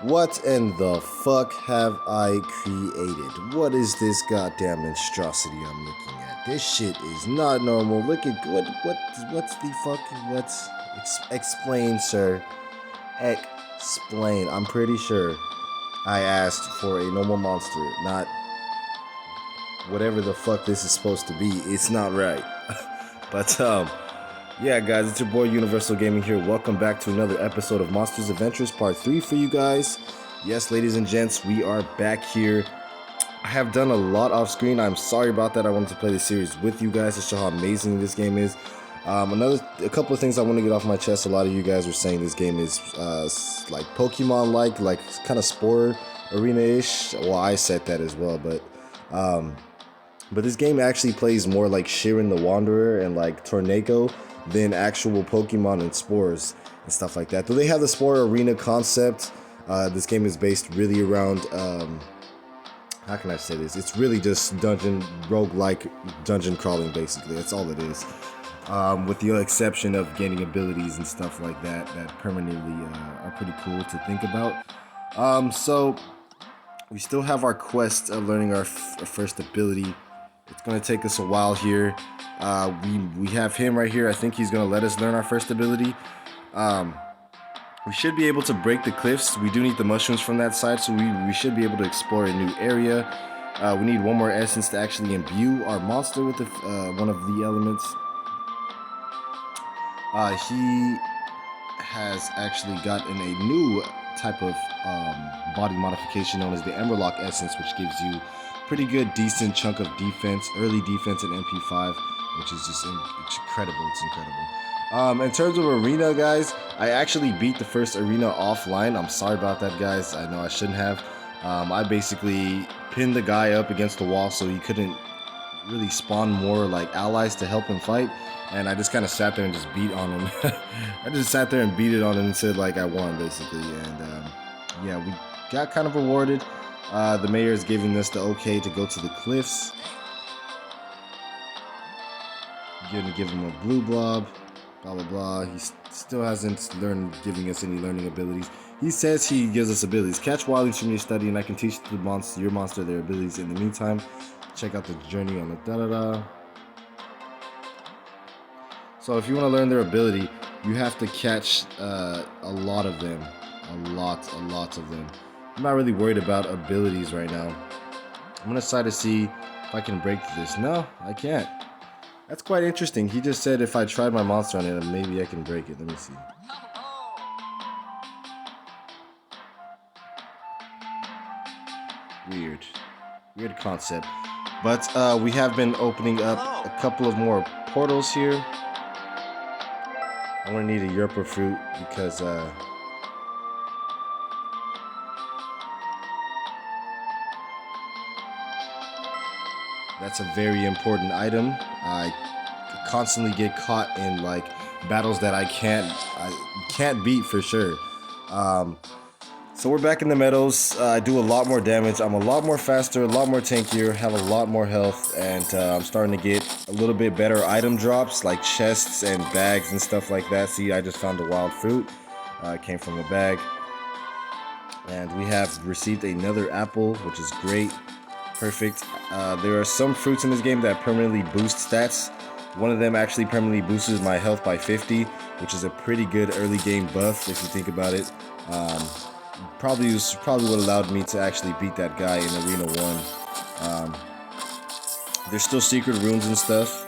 What in the fuck have I created? What is this goddamn monstrosity I'm looking at? This shit is not normal. Look at what's the fuck? Explain, sir. Explain. I'm pretty sure I asked for a normal monster, not whatever the fuck this is supposed to be. It's not right. But yeah, guys, it's your boy Universal Gaming here. Welcome back to another episode of Monsters Adventures Part 3 for you guys. Yes, ladies and gents, we are back here. I have done a lot off screen. I'm sorry about that. I wanted to play this series with you guys to show how amazing this game is. A couple of things I want to get off my chest. A lot of you guys were saying this game is like Pokemon-like, like kind of Spore Arena-ish. Well, I said that as well, but this game actually plays more like Shiren the Wanderer and like Tornado than actual Pokemon and Spores and stuff like that. Though they have the Spore Arena concept, this game is based really around, how can I say this? It's really just roguelike dungeon crawling, basically. That's all it is. With the exception of gaining abilities and stuff like that permanently are pretty cool to think about. So we still have our quest of learning our first ability. It's going to take us a while here. We have him right here. I think he's going to let us learn our first ability. We should be able to break the cliffs. We do need the mushrooms from that side, so we should be able to explore a new area. We need one more essence to actually imbue our monster with one of the elements. He has actually gotten a new type of body modification known as the Emerlock Essence, which gives you pretty good, decent chunk of defense, early defense at MP5, which is just incredible. It's incredible. In terms of arena, guys, I actually beat the first arena offline. I'm sorry about that, guys. I know I shouldn't have. I basically pinned the guy up against the wall so he couldn't really spawn more like allies to help him fight, and I just kind of sat there and just beat on him. I just sat there and beat it on him and said like I won, basically. And yeah, we got kind of rewarded. The mayor is giving us the okay to go to the cliffs. Gonna give him a blue blob, blah blah blah. He still hasn't giving us any learning abilities. He says he gives us abilities. Catch wildlings from your study, and I can teach your monster their abilities. In the meantime, check out the journey on the da-da-da. So if you want to learn their ability, you have to catch a lot of them. A lot of them. I'm not really worried about abilities right now. I'm going to try to see if I can break this. No, I can't. That's quite interesting. He just said if I tried my monster on it, maybe I can break it. Let me see. Weird concept. But we have been opening up a couple of more portals here. I'm gonna need a Yerpa fruit because that's a very important item. I constantly get caught in like battles that I can't beat for sure. So we're back in the meadows. I do a lot more damage. I'm a lot more faster, a lot more tankier, have a lot more health, and I'm starting to get a little bit better item drops like chests and bags and stuff like that. See, I just found a wild fruit. It came from a bag. And we have received another apple, which is great. Perfect. There are some fruits in this game that permanently boost stats. One of them actually permanently boosts my health by 50, which is a pretty good early game buff if you think about it. Probably what allowed me to actually beat that guy in Arena 1. There's still secret runes and stuff.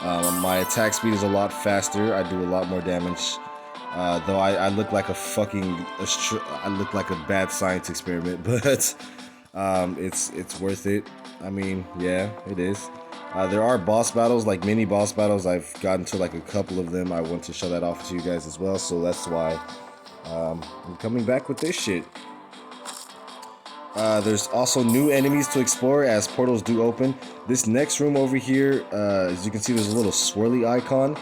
My attack speed is a lot faster. I do a lot more damage. Though I look like I look like a bad science experiment, but it's worth it. I mean, yeah, it is. There are boss battles, like mini boss battles. I've gotten to like a couple of them. I want to show that off to you guys as well, so that's why I'm coming back with this shit. There's also new enemies to explore as portals do open. This next room over here, as you can see, there's a little swirly icon.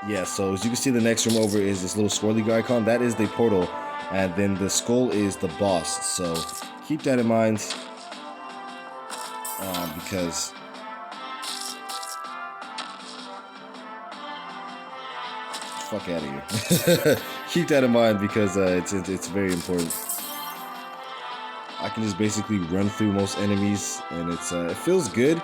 Yeah, so as you can see, the next room over is this little swirly icon. That is the portal, and then the skull is the boss. So keep that in mind, because fuck out of here. Keep that in mind because it's very important. I can just basically run through most enemies, and it feels good.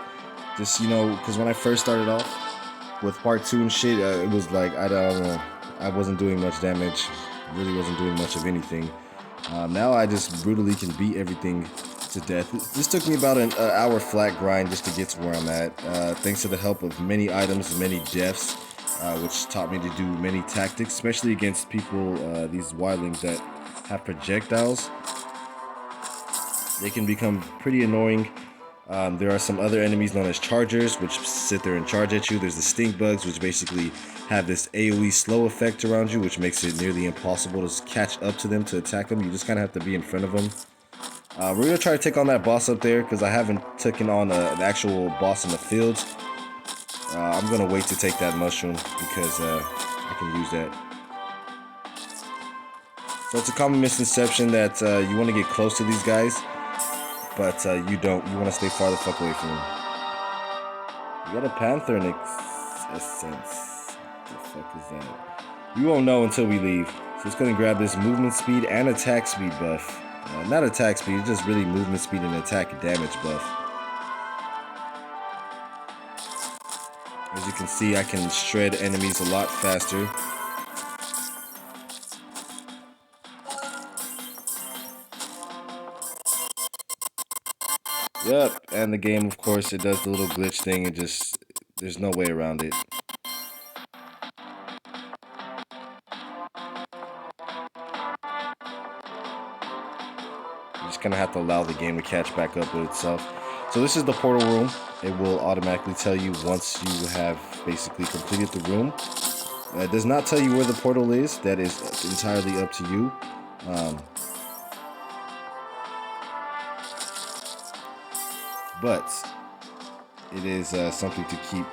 Just, you know, because when I first started off with part 2 and shit, it was like, I don't know, I wasn't doing much damage, really wasn't doing much of anything. Now I just brutally can beat everything to death. This took me about an hour flat grind just to get to where I'm at, thanks to the help of many items, many deaths, which taught me to do many tactics, especially against people, these wildlings that have projectiles. They can become pretty annoying. There are some other enemies known as chargers, which sit there and charge at you. There's the stink bugs, which basically have this AoE slow effect around you, which makes it nearly impossible to catch up to them to attack them. You just kind of have to be in front of them. We're going to try to take on that boss up there, because I haven't taken on an actual boss in the field. I'm going to wait to take that mushroom, because I can use that. So it's a common misconception that you want to get close to these guys, but you don't. You want to stay far the fuck away from them. You got a panther in essence. What the fuck is that? We won't know until we leave. So it's going to grab this movement speed and attack speed buff. Not attack speed, it's just really movement speed and attack damage buff. As you can see, I can shred enemies a lot faster. Yep, and the game, of course, it does the little glitch thing and just, there's no way around it. You just kind of have to allow the game to catch back up with itself. So this is the portal room. It will automatically tell you once you have basically completed the room. It does not tell you where the portal is. That is entirely up to you. But it is something to keep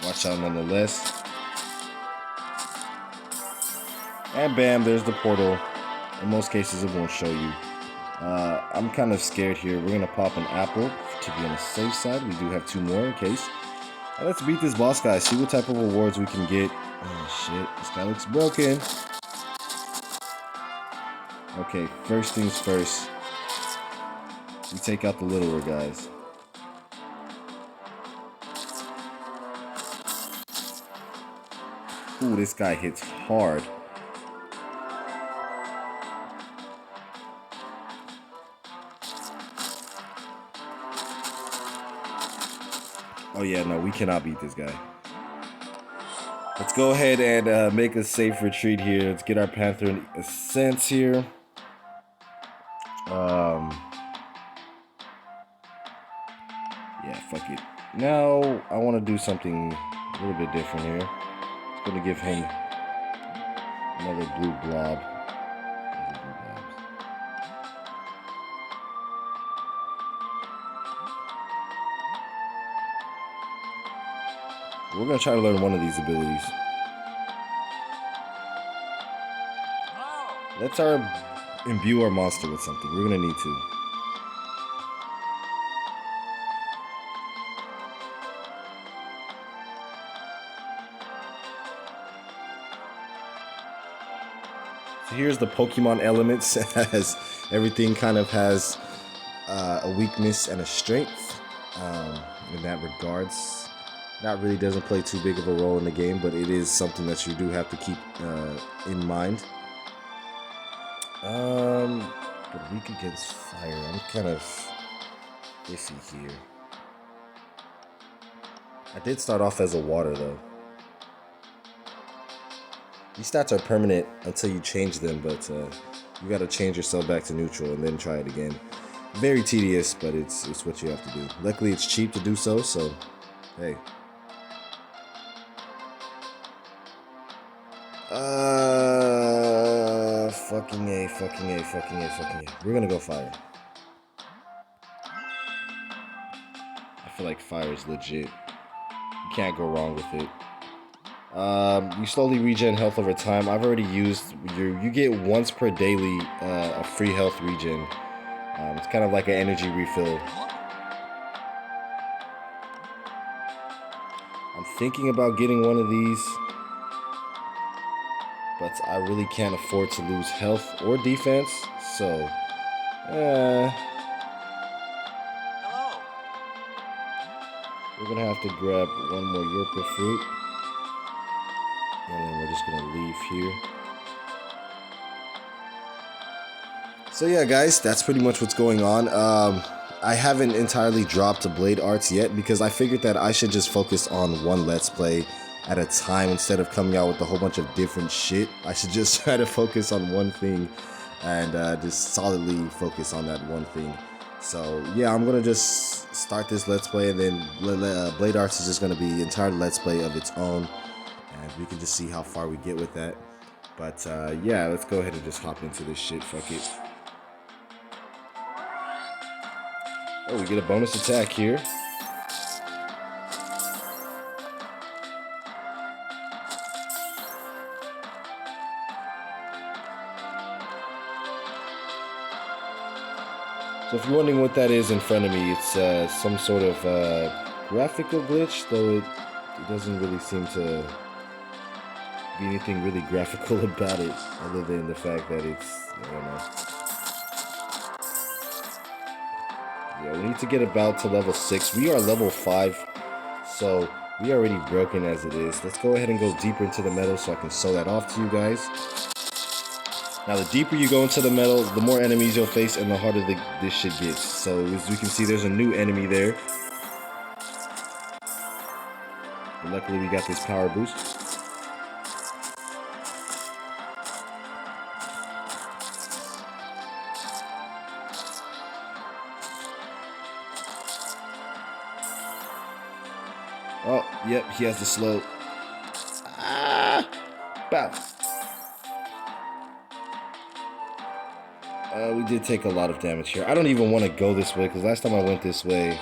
watch out nonetheless. And bam, there's the portal. In most cases, it won't show you. I'm kind of scared here. We're gonna pop an apple to be on the safe side. We do have 2 more in case. And let's beat this boss guy. See what type of rewards we can get. Oh shit, this guy looks broken. Okay, first things first. We take out the littler guys. Ooh, this guy hits hard. Oh yeah, no, we cannot beat this guy. Let's go ahead and make a safe retreat here. Let's get our panther in a sense here. Yeah, fuck it. Now, I want to do something a little bit different here. I'm going to give him another blue blob. We're going to try to learn one of these abilities. Let's imbue our monster with something. We're going to need to. So here's the Pokemon elements. As everything kind of has a weakness and a strength in that regards. That really doesn't play too big of a role in the game, but it is something that you do have to keep in mind. But weak against fire. I'm kind of iffy here. I did start off as a water though. These stats are permanent until you change them, but you gotta change yourself back to neutral and then try it again. Very tedious, but it's what you have to do. Luckily, it's cheap to do so, so hey. Fucking A. We're gonna go fire. I feel like fire is legit. You can't go wrong with it. You slowly regen health over time. I've already used you get once per daily a free health regen. It's kind of like an energy refill. I'm thinking about getting one of these. but I really can't afford to lose health or defense, so we're gonna have to grab one more Yorker fruit, and then we're just gonna leave here. So yeah, guys, that's pretty much what's going on. I haven't entirely dropped the blade arts yet because I figured that I should just focus on one Let's Play at a time instead of coming out with a whole bunch of different shit. I should just try to focus on one thing and just solidly focus on that one thing. So yeah, I'm gonna just start this Let's Play, and then Blade Arts is just gonna be an entire Let's Play of its own, and we can just see how far we get with that. But yeah, let's go ahead and just hop into this shit. Fuck it. Oh, we get a bonus attack here. So if you're wondering what that is in front of me, it's some sort of graphical glitch, though it doesn't really seem to be anything really graphical about it, other than the fact that it's, I don't know. Yeah, we need to get about to level 6. We are level 5, so we are already broken as it is. Let's go ahead and go deeper into the meadow so I can show that off to you guys. Now, the deeper you go into the meadow, the more enemies you'll face and the harder this shit gets. So as we can see, there's a new enemy there. And luckily, we got this power boost. Oh, yep, he has the slow. Ah! Bow. We did take a lot of damage here. I don't even want to go this way, because last time I went this way,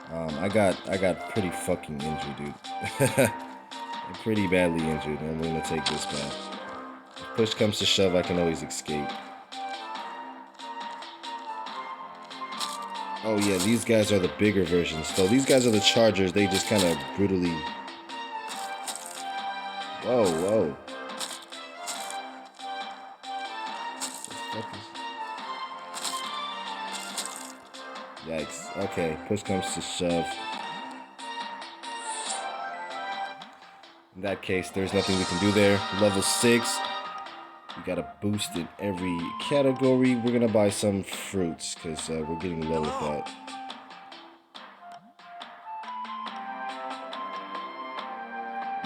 I got pretty fucking injured, dude. I'm pretty badly injured, and I'm going to take this path. If push comes to shove, I can always escape. Oh yeah, these guys are the bigger versions. So these guys are the chargers. They just kind of brutally... Whoa, whoa. Yikes. Okay, push comes to shove. In that case, there's nothing we can do there. Level 6. We got a boost in every category. We're going to buy some fruits because we're getting low with that.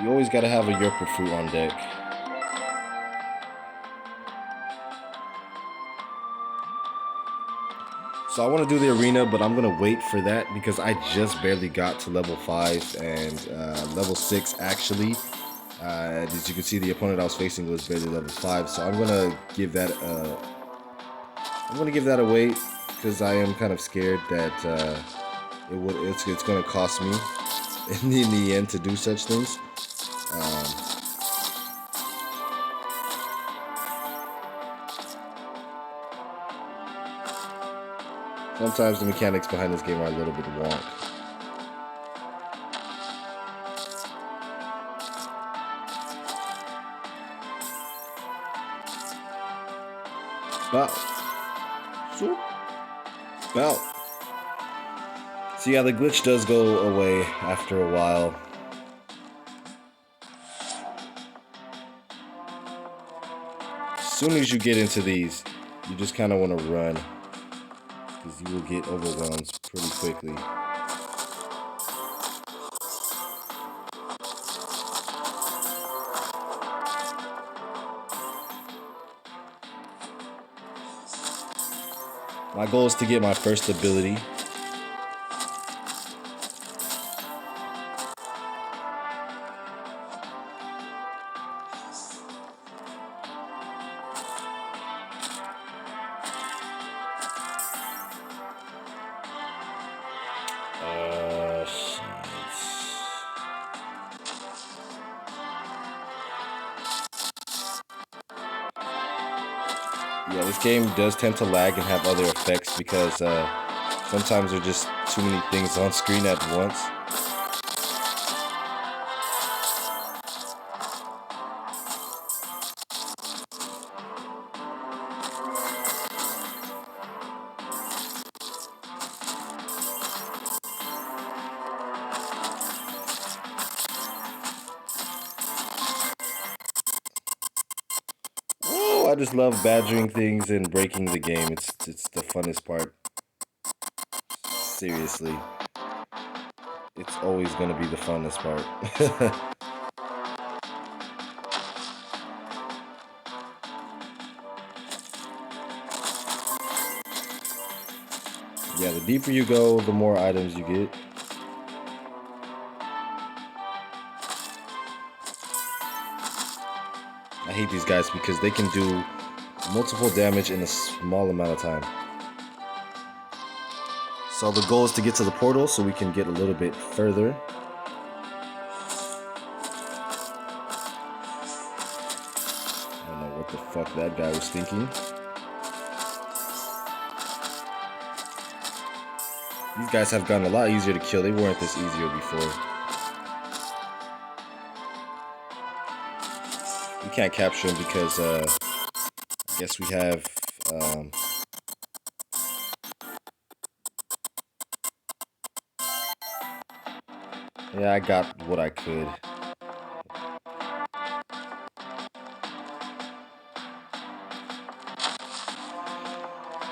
You always got to have a Yerper fruit on deck. So I want to do the arena, but I'm going to wait for that because I just barely got to level 5 and level 6 actually. As you can see, the opponent I was facing was barely level 5, so I'm going to give that a wait because I am kind of scared that it's going to cost me in the end to do such things. Sometimes the mechanics behind this game are a little bit wonk. Bow. Bow. So yeah, the glitch does go away after a while. As soon as you get into these, you just kind of want to run, because you will get overwhelmed pretty quickly. My goal is to get my first ability. Yeah, this game does tend to lag and have other effects because sometimes there are just too many things on screen at once. I just love badgering things and breaking the game. It's the funnest part. Seriously. It's always gonna be the funnest part. Yeah, the deeper you go, the more items you get. I hate these guys because they can do multiple damage in a small amount of time. So the goal is to get to the portal so we can get a little bit further. I don't know what the fuck that guy was thinking. These guys have gotten a lot easier to kill. They weren't this easier before. We can't capture them because I guess we have yeah, I got what I could.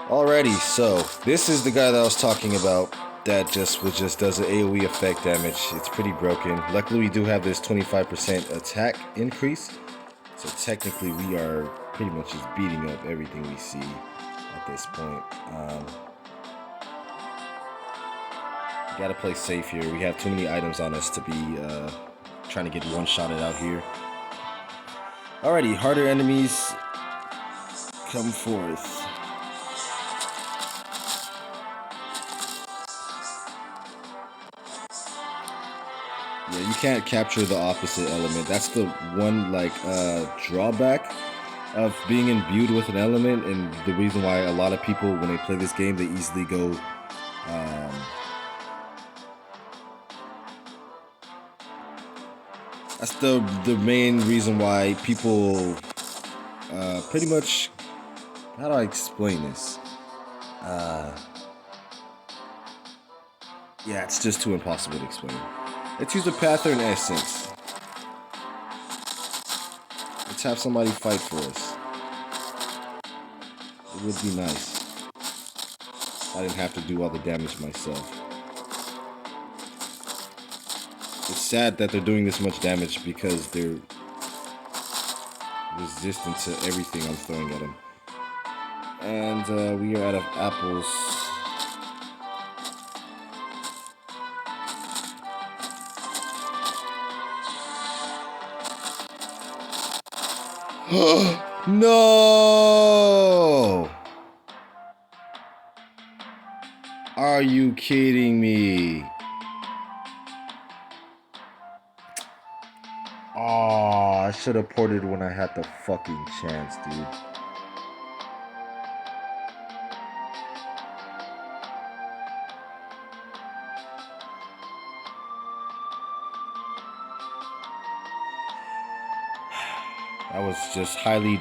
Alrighty, so this is the guy that I was talking about that just does an AoE effect damage. It's pretty broken. Luckily, we do have this 25% attack increase, so technically we are pretty much just beating up everything we see at this point. Gotta play safe here. We have too many items on us to be trying to get one-shotted out here. Alrighty, harder enemies come forth. Yeah, you can't capture the opposite element. That's the one drawback of being imbued with an element, and the reason why a lot of people, when they play this game, they easily go that's the main reason why people pretty much, how do I explain this? Yeah, it's just too impossible to explain. Let's use a pattern essence. Let's have somebody fight for us. It would be nice. I didn't have to do all the damage myself. It's sad that they're doing this much damage because they're resistant to everything I'm throwing at them. And we are out of apples. No! Are you kidding me? Oh, I should have ported when I had the fucking chance, dude.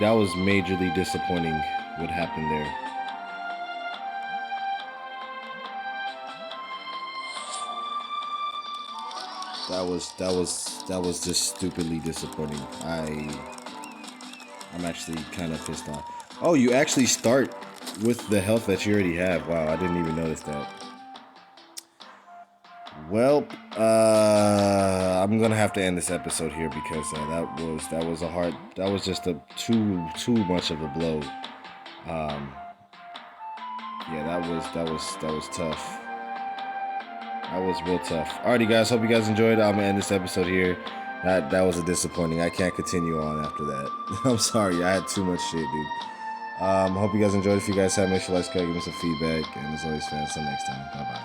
That was majorly disappointing what happened there. That was just stupidly disappointing. I'm actually kind of pissed off. Oh, you actually start with the health that you already have. Wow, I didn't even notice that. Well, I'm gonna have to end this episode here because that was just too much of a blow. Yeah, that was tough. That was real tough. Alrighty, guys, hope you guys enjoyed. I'm gonna end this episode here. That was a disappointing. I can't continue on after that. I'm sorry, I had too much shit, dude. Hope you guys enjoyed. If you guys have, make sure you like, subscribe, give me some feedback, and as always, fans, until next time. Bye bye.